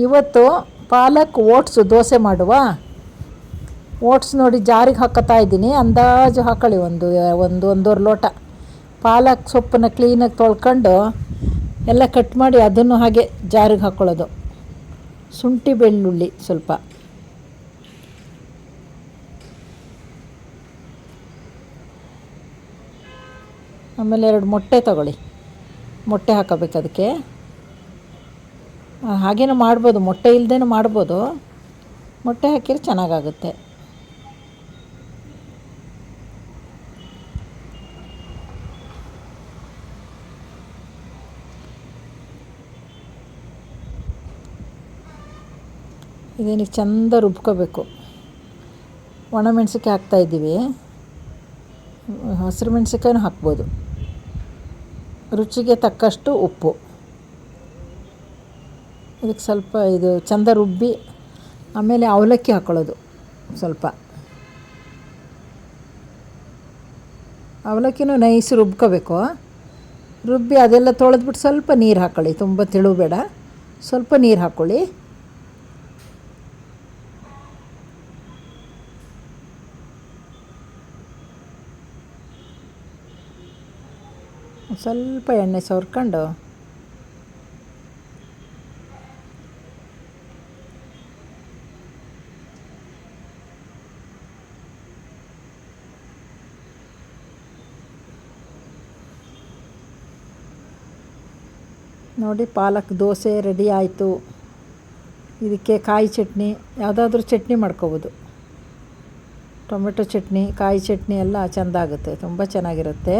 ಇವತ್ತು ಪಾಲಕ್ ಓಟ್ಸು ದೋಸೆ ಮಾಡುವ. ಓಟ್ಸ್ ನೋಡಿ ಜಾರಿಗೆ ಹಾಕತ್ತಾ ಇದ್ದೀನಿ. ಅಂದಾಜು ಹಾಕೊಳ್ಳಿ, ಒಂದೂವರೆ ಲೋಟ ಪಾಲಕ್ ಸೊಪ್ಪನ್ನು ಕ್ಲೀನಾಗಿ ತೊಳ್ಕೊಂಡು ಎಲ್ಲ ಕಟ್ ಮಾಡಿ ಅದನ್ನು ಹಾಗೆ ಜಾರಿಗೆ ಹಾಕ್ಕೊಳ್ಳೋದು. ಶುಂಠಿ ಬೆಳ್ಳುಳ್ಳಿ ಸ್ವಲ್ಪ, ಆಮೇಲೆ 2 ಮೊಟ್ಟೆ ತಗೊಳ್ಳಿ. ಮೊಟ್ಟೆ ಹಾಕೋಬೇಕು ಅದಕ್ಕೆ. ಹಾಗೇನೂ ಮಾಡ್ಬೋದು, ಮೊಟ್ಟೆ ಇಲ್ಲದೇನೂ ಮಾಡ್ಬೋದು. ಮೊಟ್ಟೆ ಹಾಕಿದ್ರೆ ಚೆನ್ನಾಗಾಗುತ್ತೆ. ಇದಕ್ಕೆ ಚೆಂದ ರುಬ್ಕೋಬೇಕು. ಒಣಮೆಣ್ಸಿಕಾಯಿ ಹಾಕ್ತಾಯಿದ್ದೀವಿ, ಹಸಿರು ಮೆಣಸಿನ್ಕಾಯಿನೂ ಹಾಕ್ಬೋದು. ರುಚಿಗೆ ತಕ್ಕಷ್ಟು ಉಪ್ಪು. ಇದಕ್ಕೆ ಸ್ವಲ್ಪ ಇದು ಚೆಂದ ರುಬ್ಬಿ ಆಮೇಲೆ ಅವಲಕ್ಕಿ ಹಾಕ್ಕೊಳ್ಳೋದು. ಸ್ವಲ್ಪ ಅವಲಕ್ಕಿನೂ ನೈಸ್ ರುಬ್ಕೋಬೇಕು. ರುಬ್ಬಿ ಅದೆಲ್ಲ ತೊಳೆದ್ಬಿಟ್ಟು ಸ್ವಲ್ಪ ನೀರು ಹಾಕ್ಕೊಳ್ಳಿ. ತುಂಬ ತೆಳು ಬೇಡ, ಸ್ವಲ್ಪ ನೀರು ಹಾಕ್ಕೊಳ್ಳಿ. ಸ್ವಲ್ಪ ಎಣ್ಣೆ ಸವರ್ಕೊಂಡು ನೋಡಿ, ಪಾಲಕ್ ದೋಸೆ ರೆಡಿ ಆಯಿತು. ಇದಕ್ಕೆ ಕಾಯಿ ಚಟ್ನಿ, ಯಾವುದಾದ್ರೂ ಚಟ್ನಿ ಮಾಡ್ಕೋಬೋದು. ಟೊಮೆಟೊ ಚಟ್ನಿ, ಕಾಯಿ ಚಟ್ನಿ ಎಲ್ಲ ಚೆಂದ ಆಗುತ್ತೆ, ತುಂಬ ಚೆನ್ನಾಗಿರುತ್ತೆ.